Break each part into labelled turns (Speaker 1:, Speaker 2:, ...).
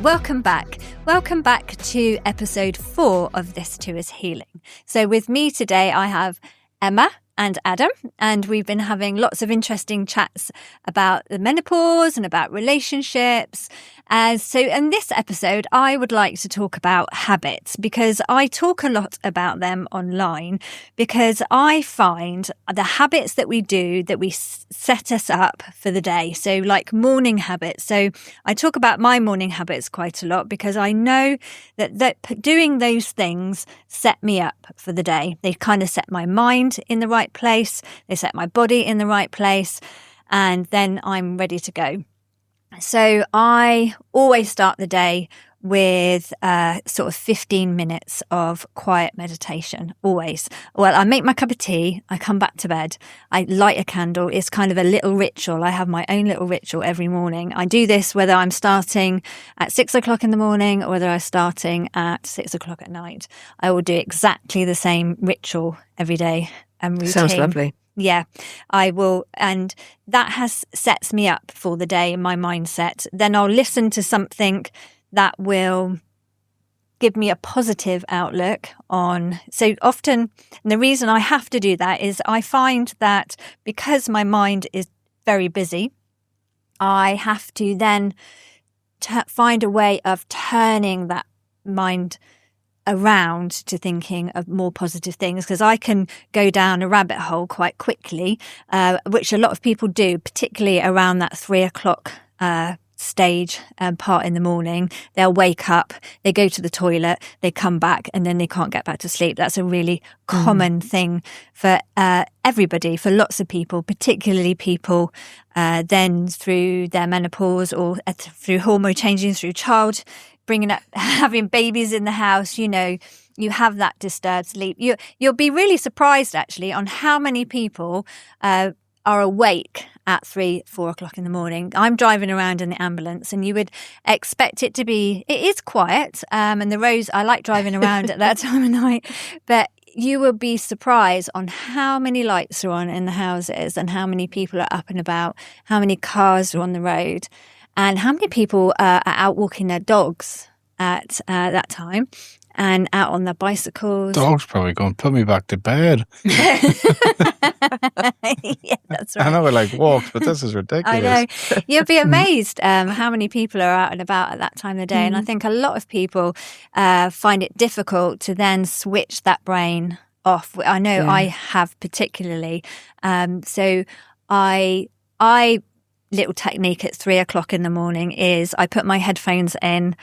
Speaker 1: Welcome back. Welcome back to episode 4 of This Too Is Healing. So with me today, I have Emma and Adam, and we've been having lots of interesting chats about the menopause and about relationships. So in this episode, I would like to talk about habits, because I talk a lot about them online, because I find the habits that we do that we set us up for the day. So like morning habits. So I talk about my morning habits quite a lot because I know that doing those things set me up for the day. They kind of set my mind in the right place. They set my body in the right place, and then I'm ready to go. So I always start the day with sort of 15 minutes of quiet meditation, always. Well, I make my cup of tea, I come back to bed, I light a candle. It's kind of a little ritual. I have my own little ritual every morning. I do this whether I'm starting at 6 o'clock in the morning or whether I'm starting at 6 o'clock at night. I will do exactly the same ritual every day and routine.
Speaker 2: Sounds lovely.
Speaker 1: Yeah, I will. And that sets me up for the day in my mindset. Then I'll listen to something that will give me a positive outlook on. So often, and the reason I have to do that is I find that because my mind is very busy, I have to then find a way of turning that mind around to thinking of more positive things, because I can go down a rabbit hole quite quickly, which a lot of people do, particularly around that 3 o'clock stage part in the morning. They'll wake up, they go to the toilet, they come back, and then they can't get back to sleep. That's a really common thing for everybody, for lots of people, particularly people then through their menopause or through hormone changes, through bringing up, having babies in the house. You know, you have that disturbed sleep. You'll be really surprised actually on how many people are awake at 3-4 o'clock in the morning. I'm driving around in the ambulance, and you would expect it is quiet, and the roads, I like driving around at that time of night, but you will be surprised on how many lights are on in the houses and how many people are up and about, how many cars are on the road, and how many people are out walking their dogs at that time and out on their bicycles.
Speaker 3: Dog's probably going, put me back to bed.
Speaker 1: Yeah, that's right.
Speaker 3: I know I like walks, but this is ridiculous.
Speaker 1: I know. You'll be amazed how many people are out and about at that time of the day. And I think a lot of people find it difficult to then switch that brain off. I know I have particularly. So I little technique at 3 o'clock in the morning is I put my headphones in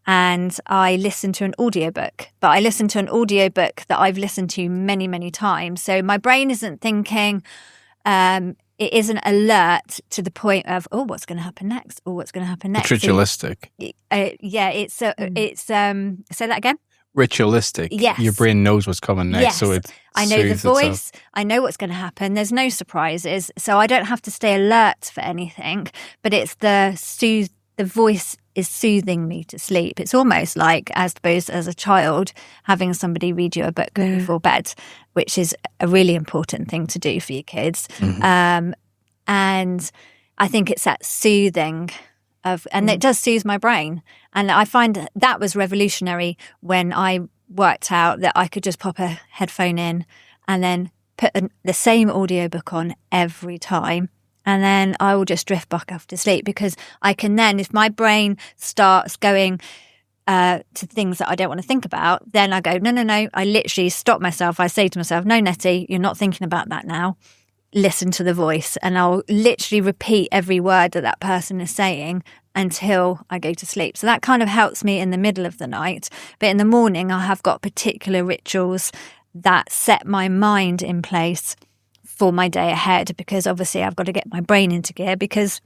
Speaker 1: and I listen to an audiobook. But I listen to an audiobook that I've listened to many, many times. So my brain isn't thinking, it isn't alert to the point of, oh, what's going to happen next? Or what's going to happen next?
Speaker 3: It's ritualistic.
Speaker 1: It's say that again?
Speaker 3: Ritualistic.
Speaker 1: Yes.
Speaker 3: Your brain knows what's coming next.
Speaker 1: Yes.
Speaker 3: So it
Speaker 1: I know the voice.
Speaker 3: Itself.
Speaker 1: I know what's going to happen. There's no surprises. So I don't have to stay alert for anything, but it's the voice is soothing me to sleep. It's almost like, I suppose, as a child, having somebody read you a book before bed, which is a really important thing to do for your kids. Mm-hmm. And I think it's that soothing and it does soothe my brain. And I find that was revolutionary when I worked out that I could just pop a headphone in and then put the same audiobook on every time. And then I will just drift back off to sleep, because I can then, if my brain starts going to things that I don't want to think about, then I go, no. I literally stop myself. I say to myself, no, Nettie, you're not thinking about that now. Listen to the voice. And I'll literally repeat every word that person is saying until I go to sleep. So that kind of helps me in the middle of the night. But in the morning, I have got particular rituals that set my mind in place for my day ahead, because obviously I've got to get my brain into gear, because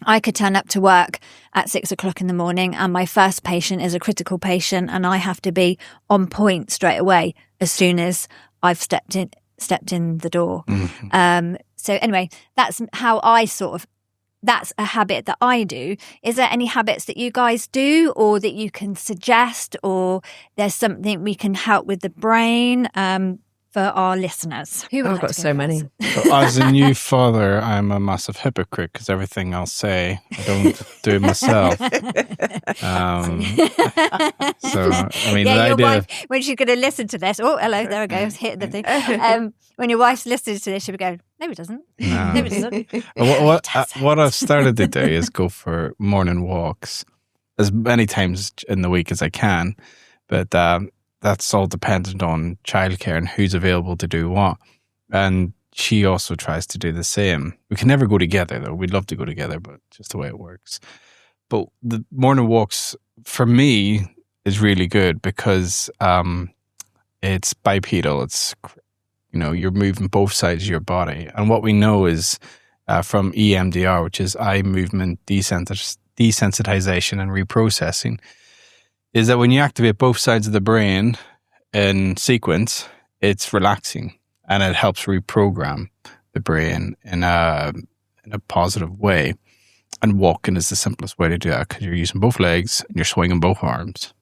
Speaker 1: I could turn up to work at 6 o'clock in the morning and my first patient is a critical patient and I have to be on point straight away as soon as I've stepped in the door. Mm-hmm. So anyway, that's how that's a habit that I do. Is there any habits that you guys do or that you can suggest, or there's something we can help with the brain? for our listeners? Who would
Speaker 2: I've
Speaker 1: like
Speaker 2: got
Speaker 1: to go
Speaker 2: so
Speaker 1: first?
Speaker 2: many.
Speaker 3: So as a new father, I'm a massive hypocrite because everything I'll say, I don't do it myself. So, I mean,
Speaker 1: yeah,
Speaker 3: the
Speaker 1: your
Speaker 3: idea...
Speaker 1: wife, when she's going to listen to this, oh, hello, there I go, hit the thing. When your wife's listening to this, she'll be going, no, he doesn't.
Speaker 3: No.
Speaker 1: No, he doesn't.
Speaker 3: What I've started to do is go for morning walks as many times in the week as I can, but that's all dependent on childcare and who's available to do what. And she also tries to do the same. We can never go together, though. We'd love to go together, but just the way it works. But the morning walks, for me, is really good because it's bipedal. It's, you're moving both sides of your body. And what we know is from EMDR, which is eye movement desensitization and reprocessing, is that when you activate both sides of the brain in sequence, it's relaxing and it helps reprogram the brain in a positive way. And walking is the simplest way to do that because you're using both legs and you're swinging both arms.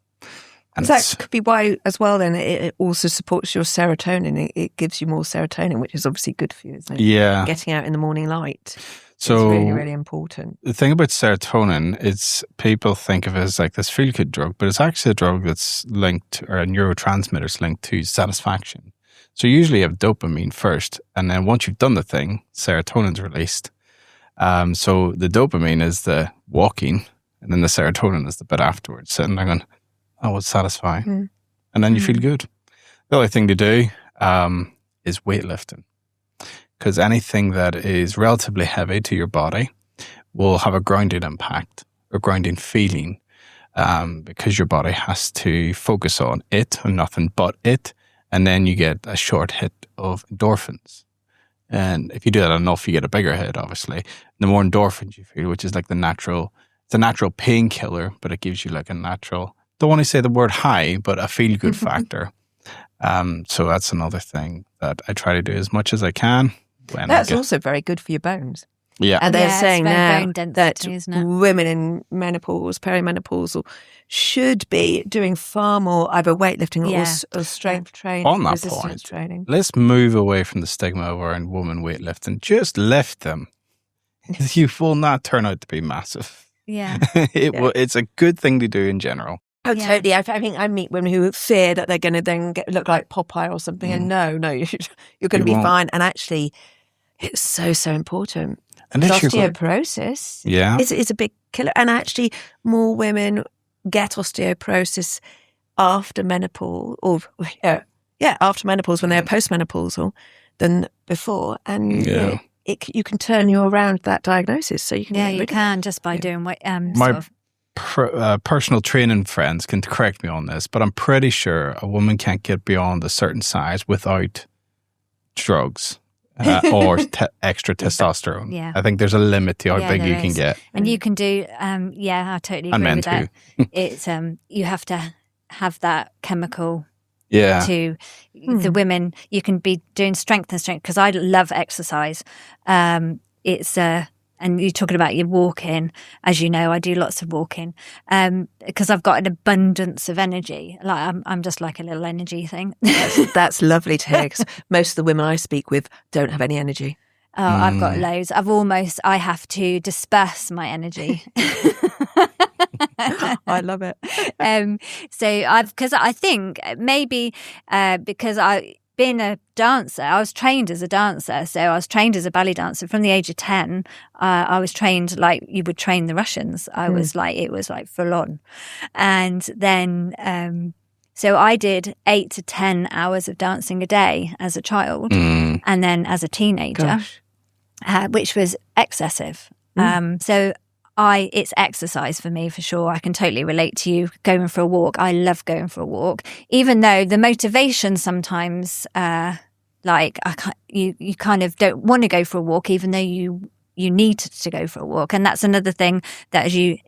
Speaker 3: And
Speaker 2: that could be why, as well, then it also supports your serotonin. It gives you more serotonin, which is obviously good for you, isn't it?
Speaker 3: Yeah.
Speaker 2: Getting out in the morning light is
Speaker 3: So
Speaker 2: really, really important.
Speaker 3: the thing about serotonin is people think of it as like this feel-good drug, but it's actually a drug that's linked, or a neurotransmitter is linked to satisfaction. So usually you have dopamine first, and then once you've done the thing, serotonin's released. So the dopamine is the walking, and then the serotonin is the bit afterwards, sitting there going, oh, it's satisfying.
Speaker 2: Mm.
Speaker 3: And then you feel good. The other thing to do is weightlifting, because anything that is relatively heavy to your body will have a grounding impact or grounding feeling, because your body has to focus on it and nothing but it. And then you get a short hit of endorphins. And if you do that enough, you get a bigger hit, obviously. The more endorphins you feel, which is like it's a natural painkiller, but it gives you like a natural, don't want to say the word high, but a feel-good factor. So that's another thing that I try to do as much as I can.
Speaker 2: That's also very good for your bones.
Speaker 3: Yeah.
Speaker 2: And they're saying now
Speaker 1: bone density,
Speaker 2: that women in menopause, perimenopausal, should be doing far more either weightlifting or strength training,
Speaker 3: on that
Speaker 2: resistance
Speaker 3: point,
Speaker 2: training.
Speaker 3: Let's move away from the stigma of around women weightlifting. Just lift them. You will not turn out to be massive.
Speaker 1: Yeah.
Speaker 3: It's a good thing to do in general.
Speaker 2: Oh,
Speaker 1: Yeah.
Speaker 2: totally. I think I meet women who fear that they're going to then look like Popeye or something. And no, you're going to be
Speaker 3: won't.
Speaker 2: fine. And actually, it's so, so important.
Speaker 3: Unless you're
Speaker 2: Osteoporosis is a big killer. And actually, more women get osteoporosis after menopause, after menopause when they're postmenopausal than before. And you can turn you around that diagnosis. So you can
Speaker 1: you can just by doing what
Speaker 3: My personal training friends can correct me on this, but I'm pretty sure a woman can't get beyond a certain size without drugs. Or extra testosterone.
Speaker 1: Yeah.
Speaker 3: I think there's a limit to how big you can get.
Speaker 1: And you can do, I totally agree with that. It's, you have to have that chemical to the women. You can be doing strength, because I love exercise. And you're talking about your walking. As you know, I do lots of walking because I've got an abundance of energy. Like I'm just like a little energy thing.
Speaker 2: That's lovely to hear, because most of the women I speak with don't have any energy.
Speaker 1: Oh, I've got loads. I have to disperse my energy.
Speaker 2: I love it.
Speaker 1: Because I think maybe because being a dancer, I was trained as a dancer. So I was trained as a ballet dancer from the age of 10. I was trained like you would train the Russians. It was like full on. And then, so I did 8 to 10 hours of dancing a day as a child. And then as a teenager, which was excessive. So it's exercise for me for sure. I can totally relate to you going for a walk. I love going for a walk, even though the motivation sometimes, you kind of don't want to go for a walk, even though you need to go for a walk. And that's another thing that, as you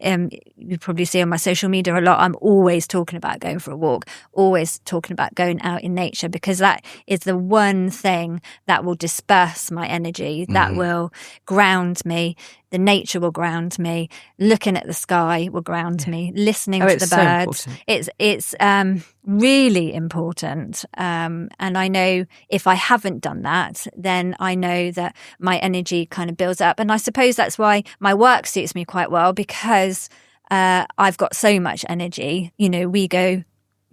Speaker 1: probably see on my social media a lot, I'm always talking about going for a walk, always talking about going out in nature, because that is the one thing that will disperse my energy, that will ground me. the nature will ground me. Looking at the sky will ground me. Listening to the birds. It's really important. And I know if I haven't done that, then I know that my energy kind of builds up. And I suppose that's why my work suits me quite well, because I've got so much energy. We go,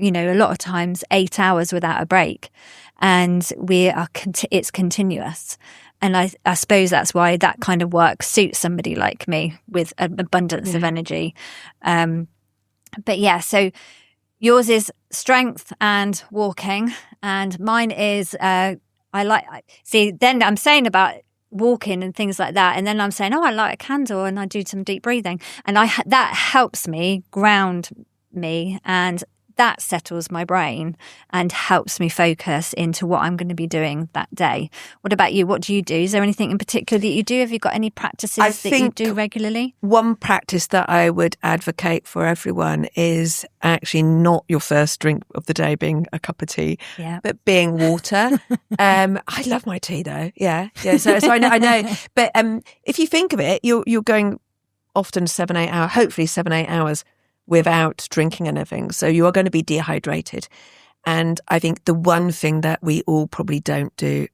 Speaker 1: a lot of times 8 hours without a break, and it's continuous. And I suppose that's why that kind of work suits somebody like me with an abundance of energy. But yeah, so yours is strength and walking, and mine is then I'm saying about walking and things like that, and then I'm saying, I light a candle and I do some deep breathing, and that helps me ground me, and that settles my brain and helps me focus into what I'm going to be doing that day. What about you? What do you do? Is there anything in particular that you do? Have you got any practices that you do regularly?
Speaker 2: One practice that I would advocate for everyone is actually not your first drink of the day being a cup of tea, but being water. I love my tea though. Yeah. So I know. But if you think of it, you're going often 7-8 hours, hopefully 7-8 hours without drinking anything. So you are going to be dehydrated. And I think the one thing that we all probably don't do,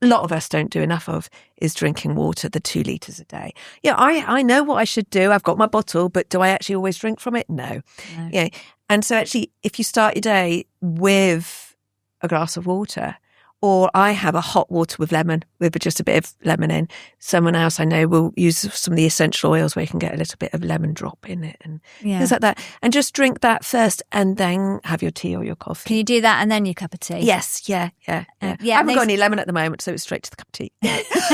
Speaker 2: a lot of us don't do enough of, is drinking water, the 2 litres a day. Yeah, I know what I should do. I've got my bottle, but do I actually always drink from it? No. Yeah. And so actually, if you start your day with a glass of water, or I have a hot water with lemon, with just a bit of lemon in. Someone else I know will use some of the essential oils where you can get a little bit of lemon drop in it and things like that. And just drink that first and then have your tea or your coffee.
Speaker 1: Can you do that and then your cup of tea?
Speaker 2: Yes, yeah. I haven't got any lemon at the moment, so it's straight to the cup of tea.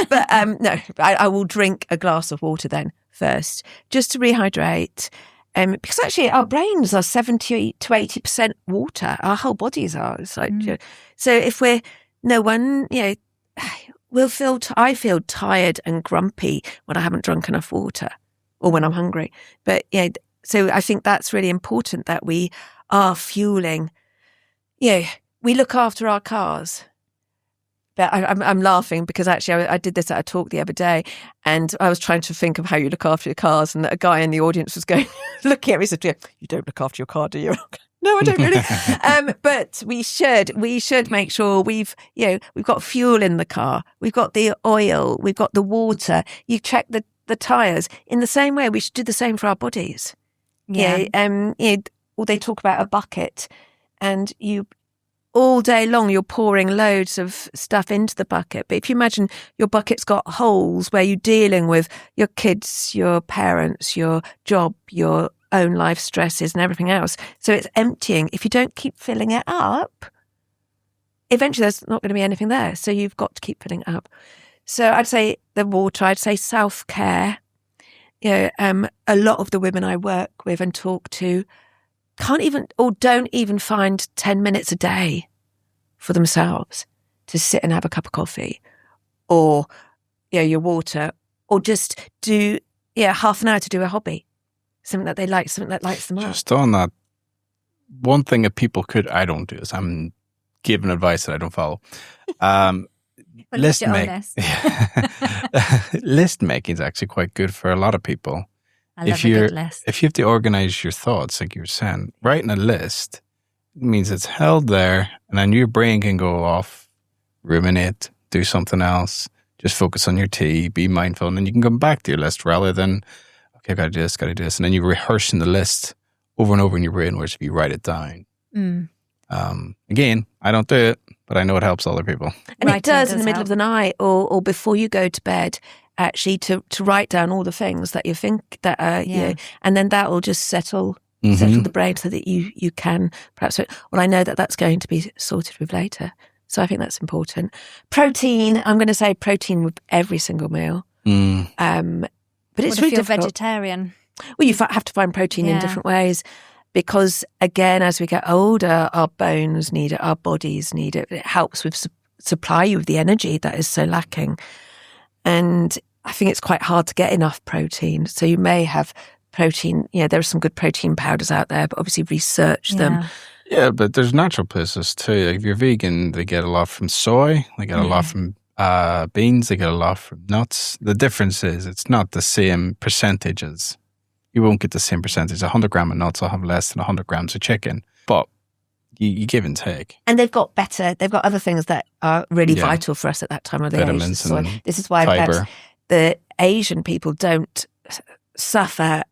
Speaker 2: But no, I will drink a glass of water then first, just to rehydrate. Because actually our brains are 70 to 80% water. Our whole bodies are. It's like, so if we're no one, I feel tired and grumpy when I haven't drunk enough water or when I'm hungry. But so I think that's really important that we are fueling. We look after our cars. But I'm laughing because actually I did this at a talk the other day, and I was trying to think of how you look after your cars, and a guy in the audience was going, looking at me and said, "You don't look after your car, do you?" No, I don't really. But we should make sure we've got fuel in the car, we've got the oil, we've got the water. You check the tyres. In the same way, we should do the same for our bodies. Or they talk about a bucket, and all day long you're pouring loads of stuff into the bucket. But if you imagine your bucket's got holes where you're dealing with your kids, your parents, your job, your own life stresses and everything else. So it's emptying. If you don't keep filling it up, eventually there's not going to be anything there. So you've got to keep filling it up. So I'd say the water, I'd say self-care. A lot of the women I work with and talk to can't even or don't even find 10 minutes a day for themselves to sit and have a cup of coffee or your water, or just do half an hour to do a hobby. Something that they like, something that lights them up.
Speaker 3: Just on that, one thing that people could, I don't do this, I'm giving advice that I don't follow. List making is actually quite good for a lot of people.
Speaker 1: I love a good list.
Speaker 3: If you have to organize your thoughts, like you were saying, writing a list means it's held there, and then your brain can go off, ruminate, do something else, just focus on your tea, be mindful, and then you can come back to your list rather than, okay, got to do this, and then you're rehearsing the list over and over in your brain, whereas if you write it down. Again, I don't do it, but I know it helps other people.
Speaker 2: And it does in the middle of the night or before you go to bed, actually to write down all the things that you think that are, and then that will just settle the brain so that you can perhaps, well, I know that's going to be sorted with later. So I think that's important. Protein, I'm going to say protein with every single meal. But it's really difficult.
Speaker 1: Vegetarian?
Speaker 2: Well, you have to find protein in different ways because, again, as we get older, our bones need it, our bodies need it. It helps with supply you with the energy that is so lacking. And I think it's quite hard to get enough protein. So you may have protein, there are some good protein powders out there, but obviously research them.
Speaker 3: Yeah, but there's natural places too. Like if you're vegan, they get a lot from soy, they get a lot from beans, they get a lot from nuts. The difference is it's not the same percentages. You won't get the same percentage. 100 grams of nuts will have less than 100 grams of chicken. But you give and take.
Speaker 2: And they've got other things that are really vital for us at that time of the
Speaker 3: vitamins
Speaker 2: age. So this is why
Speaker 3: fiber.
Speaker 2: Perhaps the Asian people don't suffer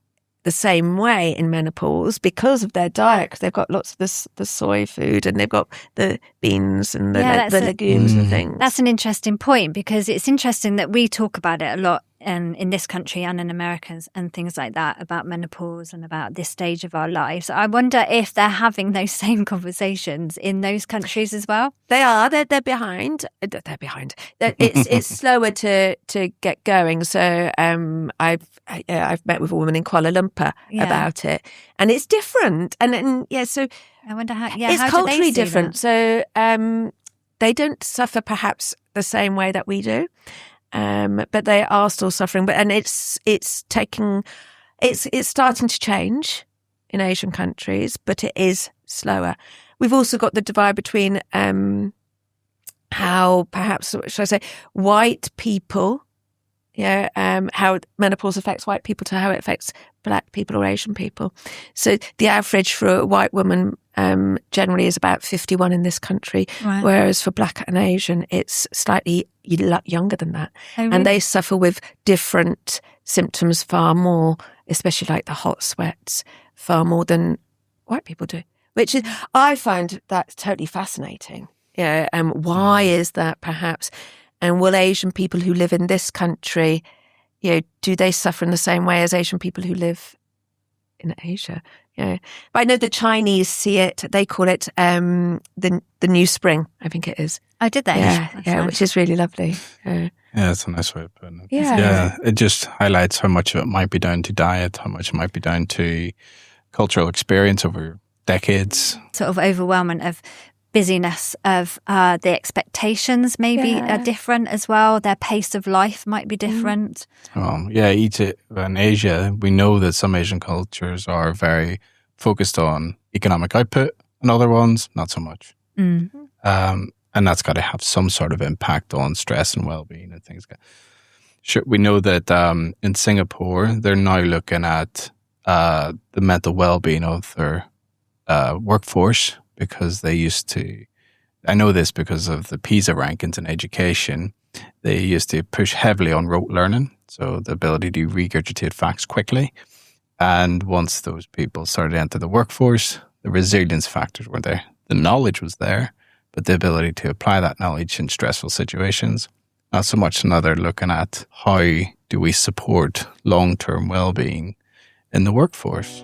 Speaker 2: the same way in menopause because of their diet, because they've got lots of the soy food and they've got the beans and the legumes and things.
Speaker 1: That's an interesting point, because it's interesting that we talk about it a lot in this country and in Americans and things like that, about menopause and about this stage of our lives. I wonder if they're having those same conversations in those countries as well.
Speaker 2: They are. They're behind. They're behind. It's slower to get going. So I've met with a woman in Kuala Lumpur about it, and it's different. And so
Speaker 1: I wonder how.
Speaker 2: It's
Speaker 1: how
Speaker 2: culturally
Speaker 1: do they see
Speaker 2: different.
Speaker 1: that?
Speaker 2: So they don't suffer perhaps the same way that we do. But they are still suffering. And it's starting to change in Asian countries, but it is slower. We've also got the divide between how perhaps, should I say, white people, how menopause affects white people to how it affects black people or Asian people. So the average for a white woman generally is about 51 in this country, whereas for black and Asian, it's slightly younger than that.
Speaker 1: Oh, really?
Speaker 2: And they suffer with different symptoms far more, especially like the hot sweats, far more than white people do, which is, I find that totally fascinating. Why is that perhaps? And will Asian people who live in this country, do they suffer in the same way as Asian people who live in Asia? But I know the Chinese see it. They call it the new spring, I think it is.
Speaker 1: Oh, did they?
Speaker 2: Yeah,
Speaker 1: nice.
Speaker 2: Which is really lovely.
Speaker 3: Yeah, it's a nice way of putting it.
Speaker 2: Yeah.
Speaker 3: It just highlights how much of it might be down to diet, how much it might be down to cultural experience over decades.
Speaker 1: Sort of overwhelmment of busyness, of the expectations maybe are different as well. Their pace of life might be different.
Speaker 3: In Asia, we know that some Asian cultures are very focused on economic output, and other ones not so much. And that's got to have some sort of impact on stress and well-being and things. Sure, we know that in Singapore, they're now looking at the mental well-being of their workforce, because they used to, I know this because of the PISA rankings in education, they used to push heavily on rote learning, so the ability to regurgitate facts quickly. And once those people started to enter the workforce, the resilience factors were there. The knowledge was there, but the ability to apply that knowledge in stressful situations, not so much. Now they're looking at how do we support long-term well-being in the workforce.